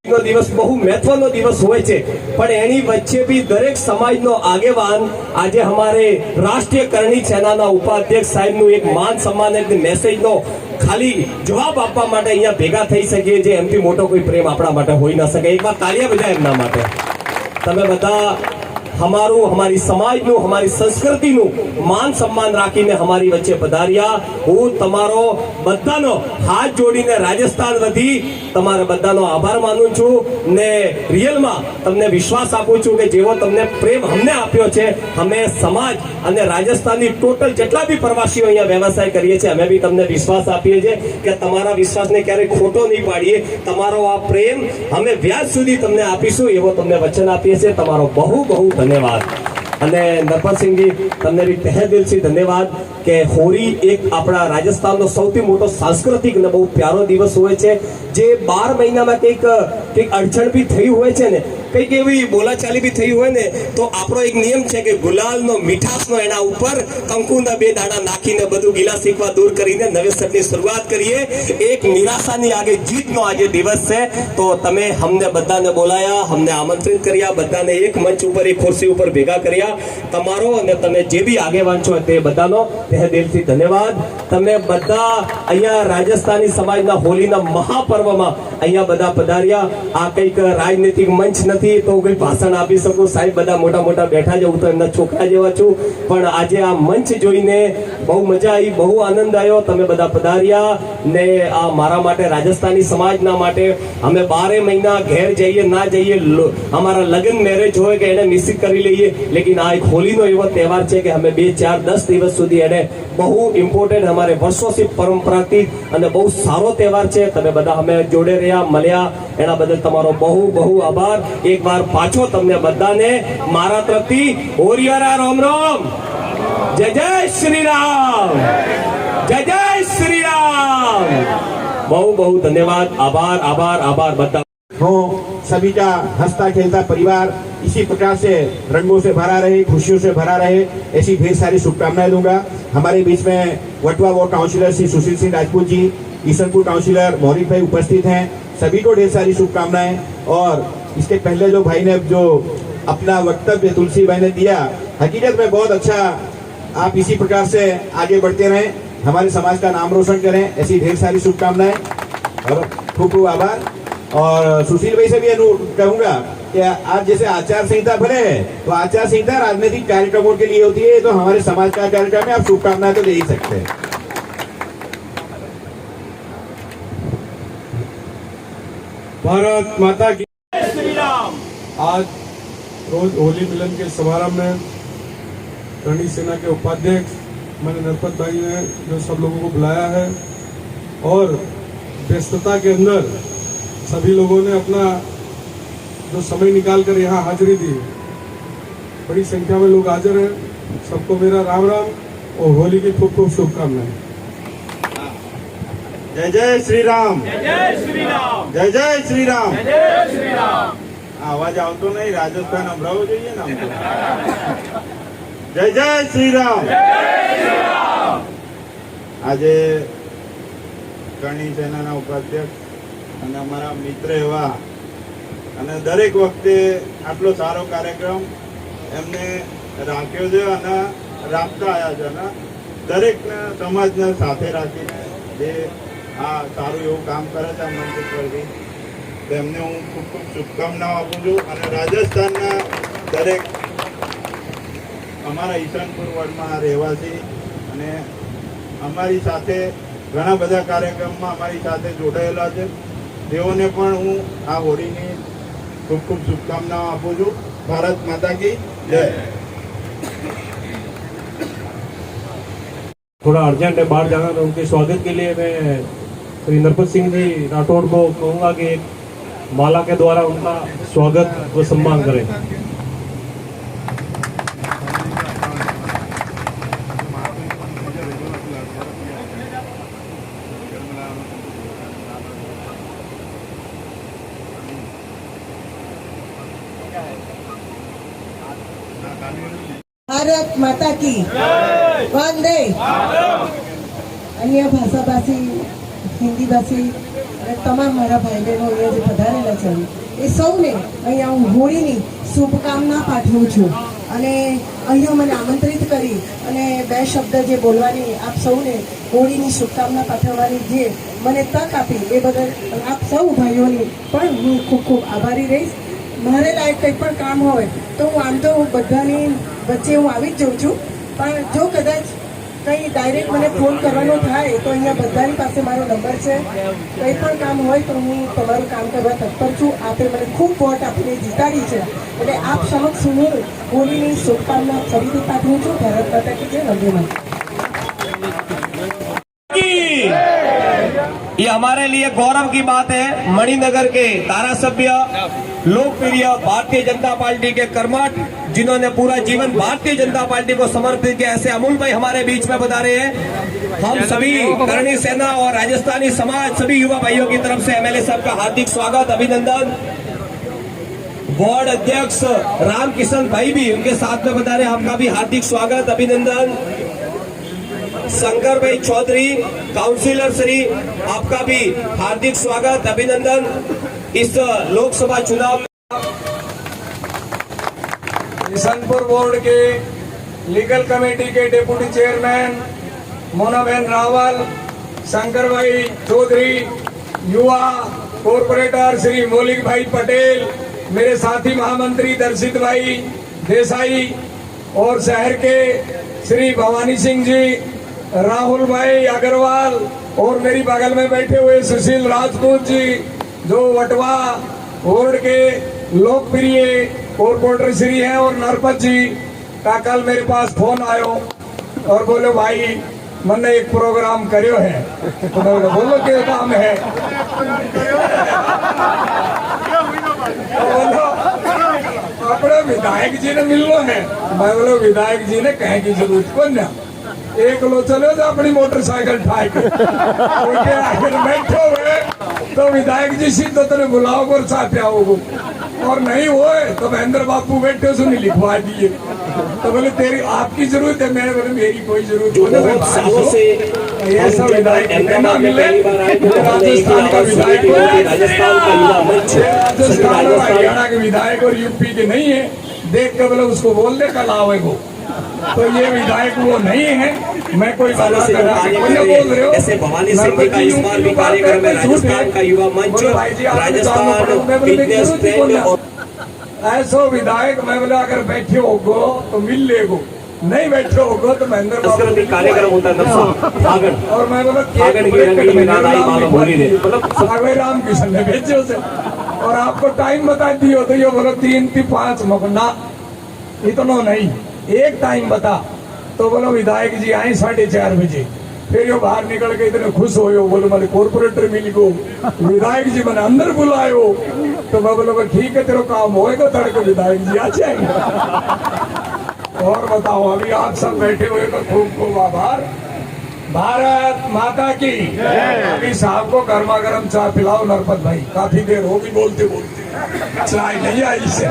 દિવસ બહુ મહત્વનો દિવસ હોય છે, પણ એની વચ્ચે બી દરેક સમાજનો આગેવાન આજે અમારે રાષ્ટ્રીય કરણી સેનાના ઉપાધ્યક્ષ સાહેબનું એક માન સન્માન એક મેસેજનો ખાલી જવાબ આપવા માટે અહીંયા ભેગા થઈ શકીએ જે એમથી મોટો કોઈ પ્રેમ આપણા માટે હોઈ ન શકે। એકવાર તાળીਆਂ બજાય એમના માટે। તમે બધા हमारू हमारी समाजનું हमारी संस्कृतिનું માન સન્માન રાખીને हमारी વચ્ચે પધાર્યા। હું તમારો બધાનો હાથ જોડીને રાજસ્થાન વધી તમારા બધાનો આભાર માનું છું ને રિયલમાં તમને વિશ્વાસ આપું છું કે જેવો તમને પ્રેમ અમને આપ્યો છે, અમે સમાજ અને રાજસ્થાનની ટોટલ જેટલા બી પ્રવાસીઓ અહીંયા વ્યવસાય કરીએ છીએ અમે બી તમને વિશ્વાસ આપીએ છીએ કે તમારા વિશ્વાસને ક્યારેય ખોટો નહીં પાડીએ। તમારો આ પ્રેમ અમે વ્યાજ સુધી તમને આપીશું એવો તમને વચન આપીએ છીએ। તમારો બહુ બહુ ધન્યવાद। અને નરપતસિંહજી તમને બી તહે દિલથી ધન્યવાદ કે હોળી એક આપણા રાજસ્થાનનો સૌથી મોટો સાંસ્કૃતિક અને બહુ પ્યારો દિવસ હોય છે, જે 12 મહિનામાં કંઈક અડચણ બી થઈ હોય છે ને, કંઈક એવી બોલાચાલી બી થઈ હોય ને, તો આપણો એક નિયમ છે કે ગુલાલનો મીઠાશનો એના ઉપર કંકુના 2 દાણા નાખીને બધું ગિલા શીખવા દૂર કરીને નવેસરની શરૂઆત કરીએ। એક નિરાશાની આગે જીતનો આજે દિવસ છે, તો તમે અમને બધાને બોલાયા, અમને આમંત્રિત કર્યા, બધાને એક મંચ ઉપર એક ખુરશી ઉપર ભેગા કર્યા। તમારો અને તમે જે બી આગેવાન છો તે બધાનો તહે દિલથી ધન્યવાદ। તમે બધા અહીંયા રાજસ્થાની સમાજના હોલીના મહાપર્વમાં અહીંયા બધા પધાર્યા। આ કંઈક રાજનૈતિક મંચ નથી તો કોઈ ભાષણ આપી શકું, સાહેબ બધા મોટા મોટા બેઠા છે, હું તો એમના છોકરા જેવા છું, પણ આજે આ મંચ જોઈને બહુ મજા આવી, બહુ આનંદ આવ્યો। તમે બધા પધાર્યા ને આ મારા માટે રાજસ્થાની સમાજના માટે અમે 12 મહિના ઘેર જઈએ ના જઈએ, અમારા લગ્ન મેરેજ હોય કે એને મિસ કરી લઈએ, લેकिन આ એક હોલીનો એવો તહેવાર છે કે અમે 2, 4, 10 દિવસ સુધી એને બહુ ઇમ્પોર્ટન્ટ અમારે વર્ષોથી પરંપરાથી અને બહુ સારો તહેવાર છે। તમે બધા અમે જોડે રહ્યા, મળ્યા, એના બદલ તમારો બહુ બહુ આભાર। એકવાર પાછો તમને બધાને મારા તરફથી હોરિયારા રામ રામ, જય જય શ્રી રામ, જય જય શ્રી રામ। બહુ બહુ ધન્યવાદ, આભાર આભાર આભાર બધા। हो सभी का हंसता खेलता परिवार इसी प्रकार से रंगों से भरा रहे, खुशियों से भरा रहे, ऐसी ढेर सारी शुभकामनाएं दूंगा। हमारे बीच में वटवा ward councillor Shri Sushil Singh Rajput ji, Isanpur councillor मौरिक भाई उपस्थित हैं, सभी को ढेर सारी शुभकामनाएं। और इसके पहले जो भाई ने जो अपना वक्तव्य तुलसी भाई ने दिया, हकीकत में बहुत अच्छा। आप इसी प्रकार से आगे बढ़ते रहें, हमारे समाज का नाम रोशन करें, ऐसी ढेर सारी शुभकामनाएं और खूब खूब आभार। और सुशील भाई से भी कहूंगा कि आज जैसे आचार संहिता भले है, तो आचार संहिता राजनीतिक कार्यक्रमों के लिए होती है, तो हमारे समाज का कार्यक्रम है, आप शुभकामनाएं तो दे ही सकते हैं। भारत माता की श्री राम। आज रोज होली मिलन के समारंभ में करणी सेना के उपाध्यक्ष मैंने नरपत भाई ने जो सब लोगों को बुलाया है, और व्यस्तता के अंदर सभी लोगों ने अपना जो समय निकाल कर यहाँ हाजिरी दी, बड़ी संख्या में लोग हाजिर हैं। सबको मेरा राम राम और होली की खूब खूब शुभकामनाएं। जय जय श्री राम, जय जय श्री राम, जय जय श्री राम, जय जय श्री राम। आवाज आवतो नहीं, राजस्थान अमराव જોઈએ ને हमको। जय जय श्री राम, जय श्री राम। આજે કરણી સેનાના ઉપાધ્યક્ષ અને અમારા મિત્ર એવા અને દરેક વખતે આટલો સારો કાર્યક્રમ એમને રાખ્યો છે અને રાખતા આવ્યા છે, અને દરેકને સમાજને સાથે રાખીને જે આ સારું એવું કામ કરે છે આ મંચ ઉપરથી, તેમને હું ખૂબ ખૂબ શુભકામનાઓ આપું છું। અને રાજસ્થાનના દરેક અમારા ઈશાનપુર વોર્ડમાં રહેવાસી અને અમારી સાથે ઘણા બધા કાર્યક્રમમાં અમારી સાથે જોડાયેલા છે, તેઓને પણ હું આ હોળીની ખૂબ ખૂબ શુભકામનાઓ આપું છું। ભારત માતા की जय। थोड़ा अर्जेंट है, बाहर जाना, तो उनके स्वागत के लिए मैं श्री नरपत सिंह जी राठौड़ को कहूँगा कि एक माला के द्वारा उनका स्वागत व सम्मान करें। भारत माता की वंदे। अन्य भाषा भाषी, हिंदी भाषी અને તમામ મારા ભાઈ બહેનો અહીંયા જે પધારેલા છે એ સૌને અહીંયા હું હોળીની શુભકામના પાઠવું છું અને અહીંયા મને આમંત્રિત કરી અને બે શબ્દ જે બોલવાની આપ સૌને હોળીની શુભકામના પાઠવવાની જે મને તક આપી એ બદલ આપ સૌ ભાઈઓની પણ હું ખૂબ ખૂબ આભારી રહીશ. મારે લાયક કંઈ પણ કામ હોય તો હું આમ તો બધાની વચ્ચે હું આવી જ જાઉં છું, પણ જો કદાચ કંઈ ડાયરેક્ટ મને ફોન કરવાનો થાય તો અહીંયા બધાની પાસે મારો નંબર છે. કંઈ પણ કામ હોય તો હું તમારું કામ કરવા તત્પર છું. આપે મને ખૂબ વોટ આપીને જીતાડી છે એટલે આપ સમક્ષ હું હોળીની શુભકામના ફરીથી પાઠવું છું. ભારત માતા કી જય. વંદે માતરમ. ये हमारे लिए गौरव की बात है. मणिनगर के धारासभ्य, लोकप्रिय भारतीय जनता पार्टी के कर्मठ, जिन्होंने पूरा जीवन भारतीय जनता पार्टी को समर्पित किया, ऐसे अमूल भाई हमारे बीच में बता रहे हैं. हम सभी करणी सेना और राजस्थानी समाज, सभी युवा भाइयों की तरफ से एमएलए साहब का हार्दिक स्वागत, अभिनंदन. वार्ड अध्यक्ष रामकिशन भाई भी उनके साथ में बता रहे हैं, आपका भी हार्दिक स्वागत, अभिनंदन. शंकर भाई चौधरी, काउंसिलर श्री, आपका भी हार्दिक स्वागत, अभिनंदन. इस लोकसभा चुनाव किशनपुर बोर्ड के लीगल कमेटी के डिप्टी चेयरमैन मोनाबेन रावल, शंकर भाई चौधरी, युवा कॉर्पोरेटर श्री मौलिक भाई पटेल, मेरे साथी महामंत्री दर्शित भाई देसाई और शहर के श्री भवानी सिंह जी, राहुल भाई अग्रवाल और मेरी बगल में बैठे हुए सुशील राजपूत जी, जो वटवा बोर्ड के लोकप्रिय कॉर्पोरेटर श्री हैं, और नरपत जी का कल मेरे पास फोन आयो और बोले भाई मैंने एक प्रोग्राम करियो है, तो मैं बोलो क्या काम है, तो बोलो अपने विधायक जी ने मिलना है. मैं बोलो विधायक जी ने कहे की जरूरत को ना, एक लो चलो तो अपनी मोटरसाइकिल ठाक उनके आगे बैठो हुए तो विधायक जी सीधे तेरे बुलाओ और साथ आओ, और नहीं हुए तो महेंद्र बापू बैठे सुनी लिखवा दिए. तो बोले तेरी आपकी जरूरत है, मैंने बोले मेरी कोई जरूरत नहीं. ये सब विधायक ना मिले, राजस्थान का विधायक राजस्थान और हरियाणा के विधायक और यूपी के नहीं है. देख के बोले उसको बोल दे कल आवे वो, तो ये विधायक वो नहीं है. मैं कोई बात कर रहा हूं, बोल रहे हो ऐसे भवानी सिंह जी का इस बार भी कार्यक्रम है. राजस्थान का युवा मंच, राजस्थान फिटनेस ट्रेंड और ऐसो विधायक मैं बोला अगर बैठे होगो तो मिल लेगो, नहीं बैठे होगो तो महेंद्र बाबू भी कार्यक्रम होता है. फागण और मैं बोला फागण की रंगत में नाम आई मानो भूली दे, मतलब सागवे राम किशन ने भेजे उसे, और आपको टाइम बता दियो तो ये बोलो 3 થી 5 ना इतना नहीं, एक टाइम बता. तो बोलो विधायक जी आए 4:30 बजे. फिर यो बाहर निकल के इतने खुश हो, बोलो मैंने कॉर्पोरेटर मिल गो, विधायक जी मैंने अंदर बुलायो. तो मैं बोलो ठीक है तेरा काम होएगा, तड़के विधायक जी आ जाएंगे. और बताओ अभी आप सब बैठे हुए तो खूब खूब आभार. भारत माता की. अभी साहब को गर्मा गर्म चाय पिलाओ नरपत भाई, काफी देर होगी बोलते बोलते, चाय नहीं आई से.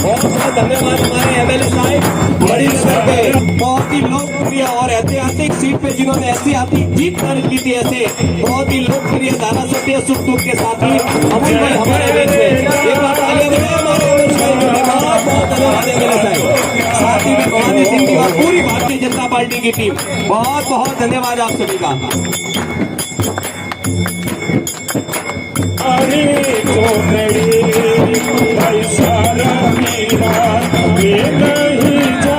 बहुत धन्यवाद हमारे एमएलए साहब मणिनगर के, बहुत ही लोकप्रिय और ऐतिहासिक सीट पे जिन्होंने ऐतिहासिक जीत दर्ज की थी. ऐसे बहुत ही लोकप्रिय धारासभ्य सुख दुख के साथी अमूल भाई हमारे बीच में. एक बार तालियां बजाएं हमारे एमएलए साहब को. बहुत बहुत धन्यवाद एमएलए साहब. साथी में भवानी सिंह जी और पूरी भारतीय जनता पार्टी की टीम, बहुत बहुत धन्यवाद आप सभी का. अरे चौधरी भाई सारा मेरा ये नहीं जा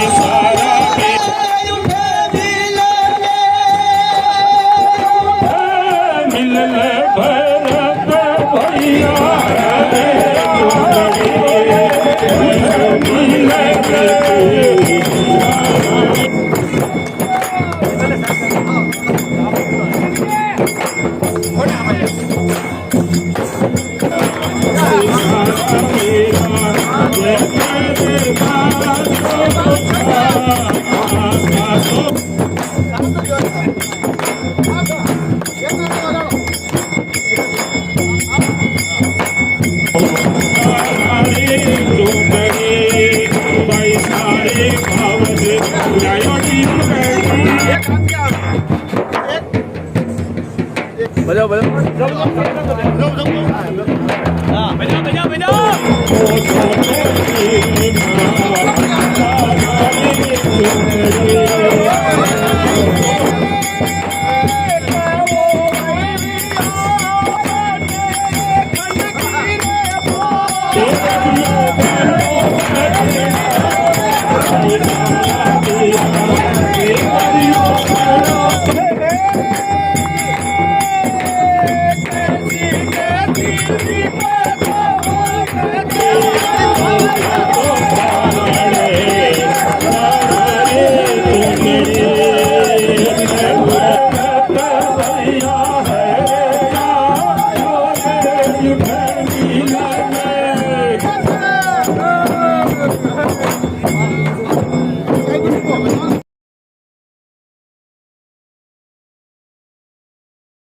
सारा ભૈયા હે